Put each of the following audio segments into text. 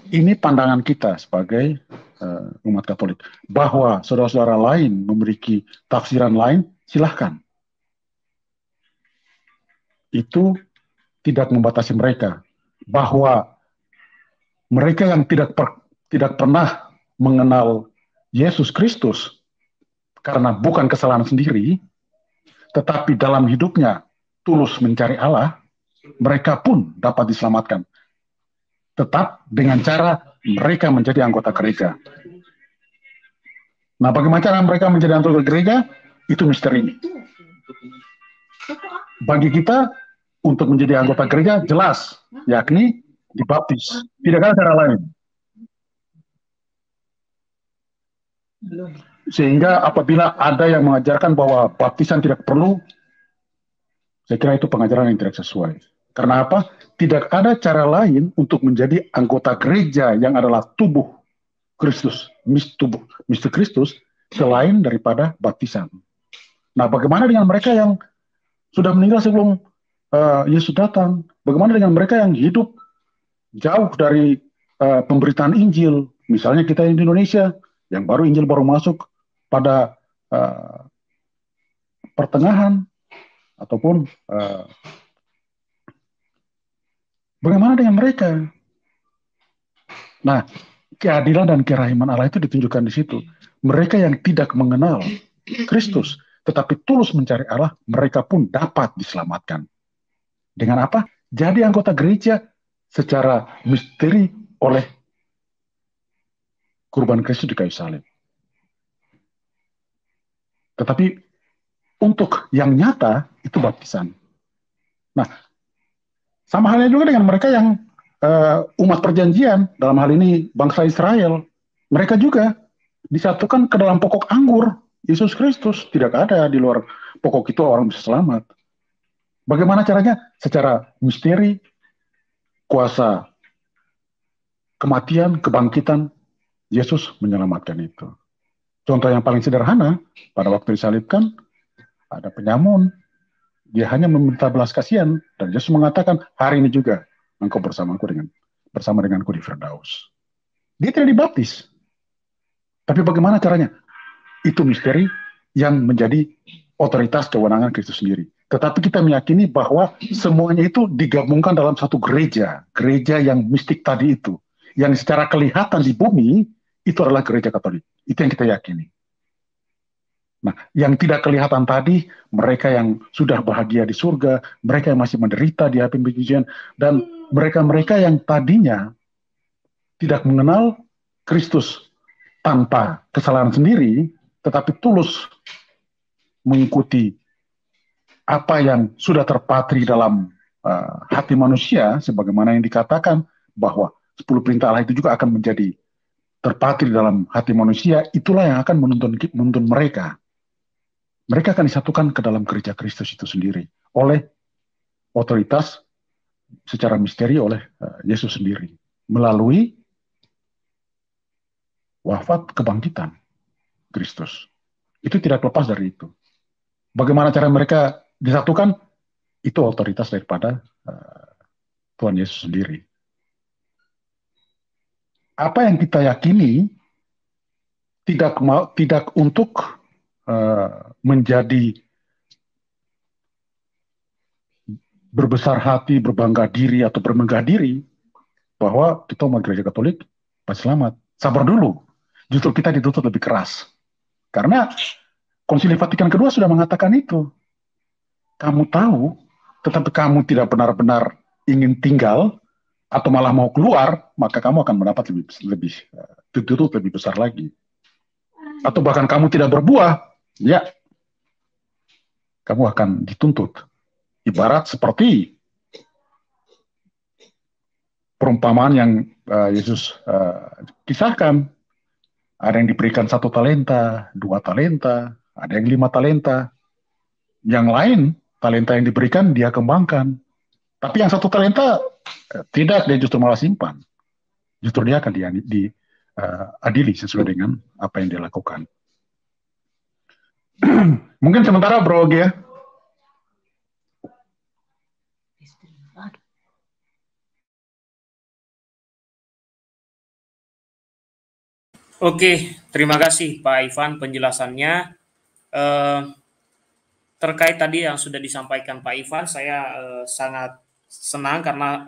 Ini pandangan kita sebagai umat Katolik, bahwa saudara-saudara lain memiliki tafsiran lain, silahkan. Itu tidak membatasi mereka. Bahwa mereka yang tidak pernah mengenal Yesus Kristus karena bukan kesalahan sendiri, tetapi dalam hidupnya tulus mencari Allah, mereka pun dapat diselamatkan. Tetap dengan cara mereka menjadi anggota gereja. Nah, bagaimana cara mereka menjadi anggota gereja? Itu misteri. Bagi kita, untuk menjadi anggota gereja jelas, yakni dibaptis. Tidak ada cara lain. Sehingga apabila ada yang mengajarkan bahwa baptisan tidak perlu, saya kira itu pengajaran yang tidak sesuai. Karena apa? Tidak ada cara lain untuk menjadi anggota gereja yang adalah tubuh Kristus, misteri Kristus, selain daripada baptisan. Nah, bagaimana dengan mereka yang sudah meninggal sebelum Yesus datang? Bagaimana dengan mereka yang hidup jauh dari pemberitaan Injil? Misalnya kita di Indonesia, yang Injil baru masuk pada uh, pertengahan, ataupun bagaimana dengan mereka? Nah, keadilan dan kerahiman Allah itu ditunjukkan di situ. Mereka yang tidak mengenal Kristus, tetapi tulus mencari Allah, mereka pun dapat diselamatkan. Dengan apa? Jadi anggota gereja secara misteri oleh kurban Kristus di kayu salib. Tetapi untuk yang nyata, itu baptisan. Nah, sama halnya juga dengan mereka yang umat perjanjian, dalam hal ini bangsa Israel. Mereka juga disatukan ke dalam pokok anggur Yesus Kristus. Tidak ada di luar pokok itu orang bisa selamat. Bagaimana caranya? Secara misteri, kuasa kematian, kebangkitan, Yesus menyelamatkan itu. Contoh yang paling sederhana, pada waktu disalibkan, ada penyamun, dia hanya meminta belas kasihan, dan Yesus mengatakan, hari ini juga engkau bersama denganku di Firdaus. Dia tidak dibaptis. Tapi bagaimana caranya? Itu misteri yang menjadi otoritas kewenangan Kristus sendiri. Tetapi kita meyakini bahwa semuanya itu digabungkan dalam satu gereja. Gereja yang mistik tadi itu. Yang secara kelihatan di bumi, itu adalah gereja Katolik. Itu yang kita yakini. Nah, yang tidak kelihatan tadi, mereka yang sudah bahagia di surga, mereka yang masih menderita di api pencucian, dan mereka-mereka yang tadinya tidak mengenal Kristus tanpa kesalahan sendiri, tetapi tulus mengikuti apa yang sudah terpatri dalam hati manusia, sebagaimana yang dikatakan bahwa 10 perintah Allah itu juga akan menjadi terpatri dalam hati manusia, itulah yang akan menuntun mereka. Mereka akan disatukan ke dalam gereja Kristus itu sendiri oleh otoritas secara misteri oleh Yesus sendiri melalui wafat kebangkitan Kristus. Itu tidak lepas dari itu. Bagaimana cara mereka disatukan? Itu otoritas daripada Tuhan Yesus sendiri. Apa yang kita yakini tidak untuk menjadi berbesar hati, berbangga diri atau bermegah diri bahwa kita umat gereja Katolik pasti selamat. Sabar dulu. Justru kita dituntut lebih keras. Karena Konsili Vatikan kedua sudah mengatakan itu. Kamu tahu, tetapi kamu tidak benar-benar ingin tinggal atau malah mau keluar, maka kamu akan mendapat lebih dituntut lebih besar lagi. Atau bahkan kamu tidak berbuah, ya kamu akan dituntut. Ibarat seperti perumpamaan yang Yesus kisahkan. Ada yang diberikan 1 talenta, 2 talenta, ada yang 5 talenta. Yang lain, talenta yang diberikan dia kembangkan. Tapi yang 1 talenta tidak, dia justru malah simpan. Justru dia akan diadili sesuai dengan apa yang dia lakukan. Mungkin sementara Bro Gia. Oke, terima kasih Pak Ivan penjelasannya. Eh, Terkait tadi yang sudah disampaikan Pak Ivan, saya sangat senang karena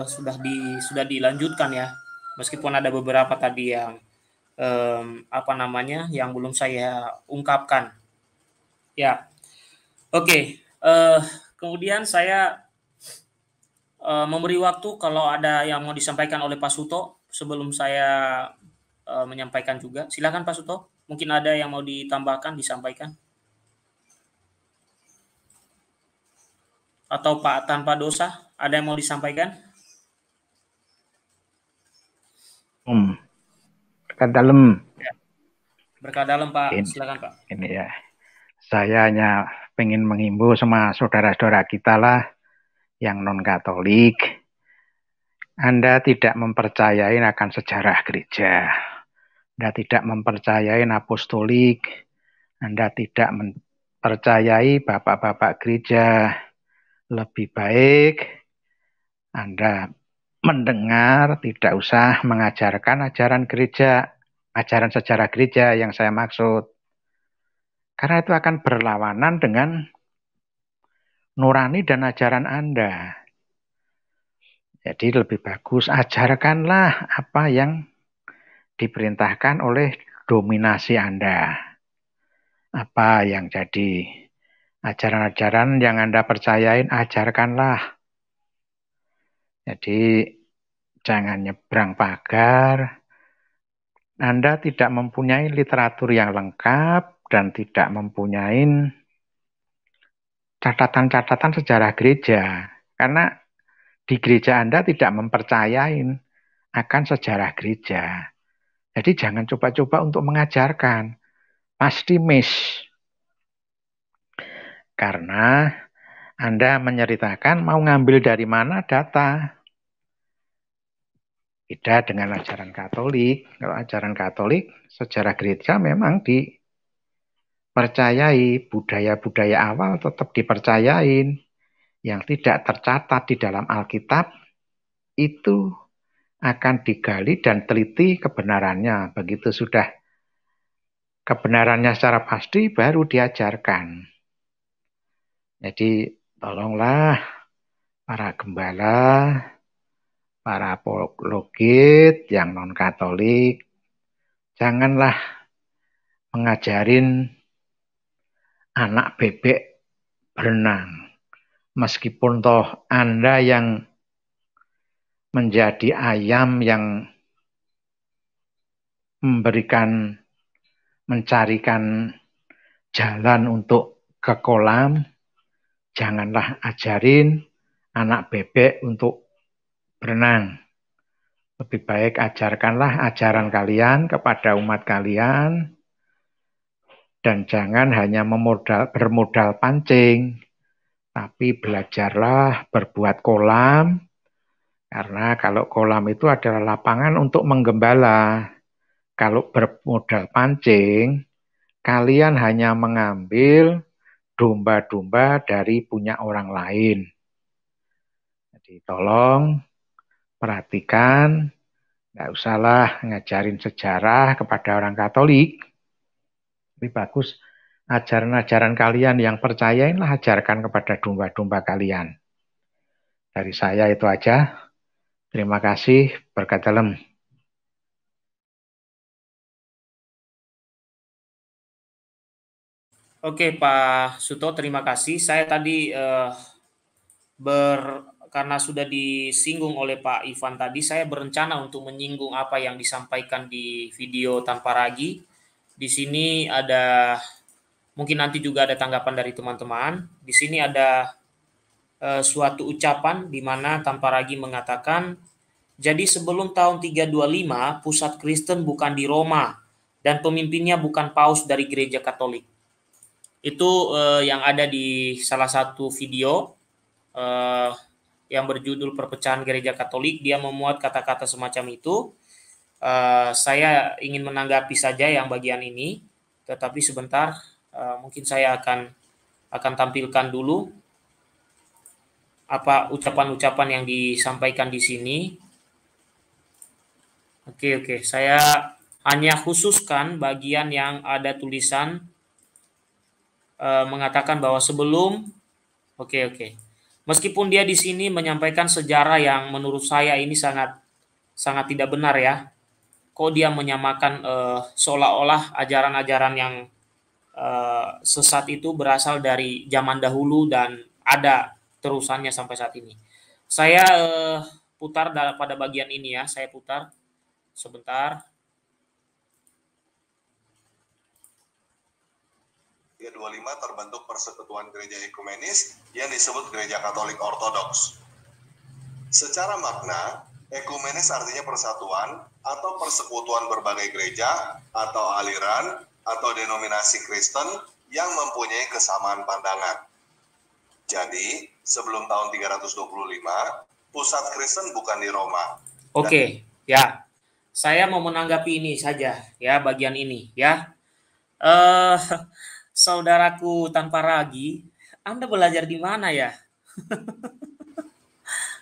sudah dilanjutkan ya. Meskipun ada beberapa tadi yang apa namanya yang belum saya ungkapkan. Ya, oke. Kemudian saya memberi waktu kalau ada yang mau disampaikan oleh Pak Suto sebelum saya menyampaikan juga. Silakan Pak Suto. Mungkin ada yang mau ditambahkan, disampaikan. Atau Pak tanpa dosa, ada yang mau disampaikan? Berkat dalam Ya, berkah dalam Pak, ini, silakan Pak. ini ya. Saya hanya pengen menghimbau sama saudara-saudara kita lah yang non-Katolik. Anda tidak mempercayai akan sejarah gereja. Anda tidak mempercayai apostolik. Anda tidak mempercayai bapak-bapak gereja. Lebih baik Anda mendengar, tidak usah mengajarkan ajaran gereja, ajaran sejarah gereja yang saya maksud. Karena itu akan berlawanan dengan nurani dan ajaran Anda. Jadi lebih bagus ajarkanlah apa yang diperintahkan oleh dominasi Anda. Apa yang jadi ajaran-ajaran yang Anda percayain, ajarkanlah. Jadi jangan nyebrang pagar. Anda tidak mempunyai literatur yang lengkap dan tidak mempunyai catatan-catatan sejarah gereja. Karena di gereja Anda tidak mempercayai akan sejarah gereja. Jadi jangan coba-coba untuk mengajarkan. Pasti miss. Karena Anda menceritakan mau ngambil dari mana data. Beda dengan ajaran Katolik. Kalau ajaran Katolik, sejarah gereja memang dipercayai. Budaya-budaya awal tetap dipercayain. Yang tidak tercatat di dalam Alkitab, itu akan digali dan teliti kebenarannya. Begitu sudah kebenarannya secara pasti, baru diajarkan. Jadi tolonglah para gembala, para apologet yang non-Katolik, janganlah mengajarin anak bebek berenang. Meskipun toh Anda yang menjadi ayam yang mencarikan jalan untuk ke kolam, janganlah ajarin anak bebek untuk berenang. Lebih baik ajarkanlah ajaran kalian kepada umat kalian dan jangan hanya bermodal pancing, tapi belajarlah berbuat kolam, karena kalau kolam itu adalah lapangan untuk menggembala. Kalau bermodal pancing, kalian hanya mengambil domba-domba dari punya orang lain. Jadi tolong perhatikan, nggak usahlah ngajarin sejarah kepada orang Katolik. Lebih bagus ajaran-ajaran kalian yang percayainlah ajarkan kepada domba-domba kalian. Dari saya itu aja. Terima kasih. Berkat dalam. Oke Pak Suto, terima kasih. Saya tadi karena sudah disinggung oleh Pak Ivan tadi, saya berencana untuk menyinggung apa yang disampaikan di video tanpa ragi. Di sini ada mungkin nanti juga ada tanggapan dari teman-teman. Di sini ada suatu ucapan di mana tanpa ragi mengatakan, jadi sebelum tahun 325 pusat Kristen bukan di Roma dan pemimpinnya bukan paus dari gereja Katolik. Itu yang ada di salah satu video eh, yang berjudul Perpecahan Gereja Katolik. Dia memuat kata-kata semacam itu. Saya ingin menanggapi saja yang bagian ini, tetapi sebentar mungkin saya akan tampilkan dulu apa ucapan-ucapan yang disampaikan di sini. Oke, saya hanya khususkan bagian yang ada tulisan mengatakan bahwa sebelum oke. Meskipun dia di sini menyampaikan sejarah yang menurut saya ini sangat tidak benar ya. Kok dia menyamakan seolah-olah ajaran-ajaran yang sesat itu berasal dari zaman dahulu dan ada terusannya sampai saat ini. Saya putar pada bagian ini ya, saya putar sebentar. 325 terbentuk Persekutuan Gereja Ekumenis yang disebut Gereja Katolik Ortodoks. Secara makna, ekumenis artinya persatuan atau persekutuan berbagai gereja atau aliran atau denominasi Kristen yang mempunyai kesamaan pandangan. Jadi, sebelum tahun 325, pusat Kristen bukan di Roma. Oke, ya. Saya mau menanggapi ini saja ya, bagian ini ya. Saudaraku tanpa ragi, Anda belajar di mana ya?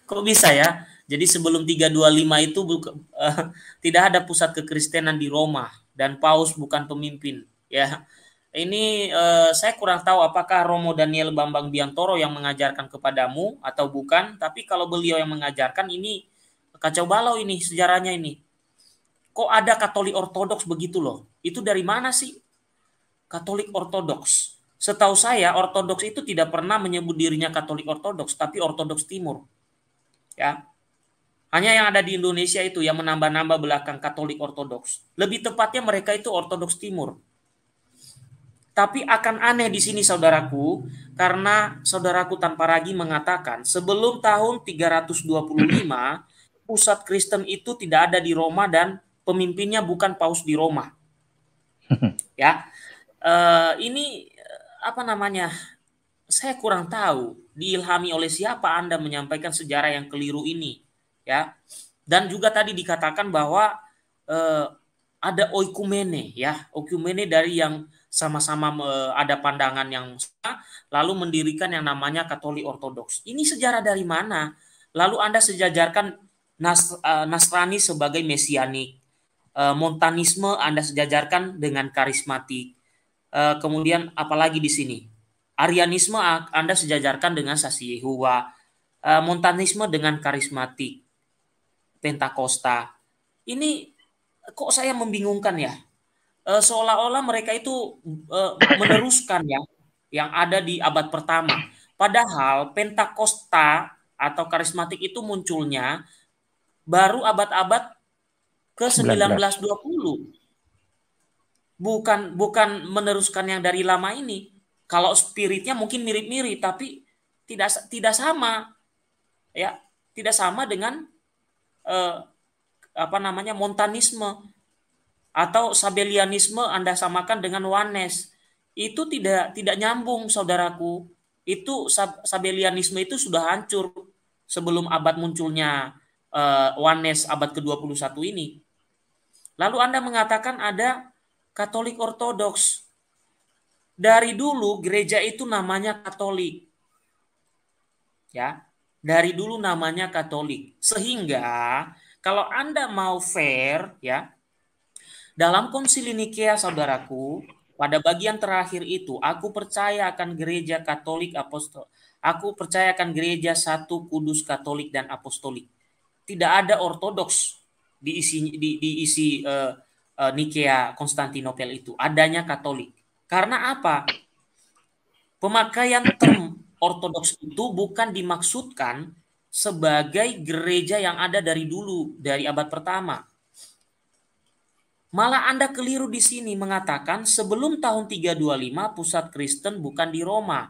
Kok bisa ya? Jadi sebelum 325 itu tidak ada pusat kekristenan di Roma dan Paus bukan pemimpin ya. Ini saya kurang tahu apakah Romo Daniel Bambang Biantoro yang mengajarkan kepadamu atau bukan, tapi kalau beliau yang mengajarkan ini kacau balau ini sejarahnya ini. Kok ada Katolik Ortodoks begitu loh? Itu dari mana sih? Katolik Ortodoks. Setahu saya Ortodoks itu tidak pernah menyebut dirinya Katolik Ortodoks, tapi Ortodoks Timur. Ya. Hanya yang ada di Indonesia itu yang menambah-nambah belakang Katolik Ortodoks. Lebih tepatnya mereka itu Ortodoks Timur. Tapi akan aneh di sini saudaraku, karena saudaraku tanpa ragi mengatakan sebelum tahun 325 pusat Kristen itu tidak ada di Roma dan pemimpinnya bukan Paus di Roma. Ya. Ini apa namanya? Saya kurang tahu diilhami oleh siapa Anda menyampaikan sejarah yang keliru ini, ya. Dan juga tadi dikatakan bahwa ada oikumene, ya, oikumene dari yang sama-sama ada pandangan yang sama, lalu mendirikan yang namanya Katolik Ortodoks. Ini sejarah dari mana? Lalu Anda sejajarkan Nasrani sebagai mesianik, Montanisme Anda sejajarkan dengan karismatik. Kemudian apalagi di sini Arianisme Anda sejajarkan dengan saksi Yehuwa, Montanisme dengan karismatik, Pentakosta. Ini kok saya membingungkan ya, seolah-olah mereka itu meneruskan ya yang ada di abad pertama, padahal Pentakosta atau karismatik itu munculnya baru abad-abad ke 19-20. Bukan meneruskan yang dari lama ini. Kalau spiritnya mungkin mirip-mirip, tapi tidak sama, ya, tidak sama dengan Montanisme atau Sabellianisme Anda samakan dengan Oneness. Itu tidak nyambung, saudaraku. Itu Sabellianisme itu sudah hancur sebelum abad munculnya Oneness abad ke-21 ini. Lalu Anda mengatakan ada Katolik Ortodoks. Dari dulu gereja itu namanya Katolik. Ya, dari dulu namanya Katolik. Sehingga kalau Anda mau fair ya, dalam Konsili Nikea saudaraku, pada bagian terakhir itu aku percaya akan gereja Katolik Apostol. Aku percaya akan gereja satu, kudus, Katolik dan Apostolik. Tidak ada Ortodoks diisi Nikea Konstantinopel itu, adanya Katolik. Karena apa? Pemakaian term Ortodoks itu bukan dimaksudkan sebagai gereja yang ada dari dulu, dari abad pertama. Malah Anda keliru di sini mengatakan sebelum tahun 325 pusat Kristen bukan di Roma.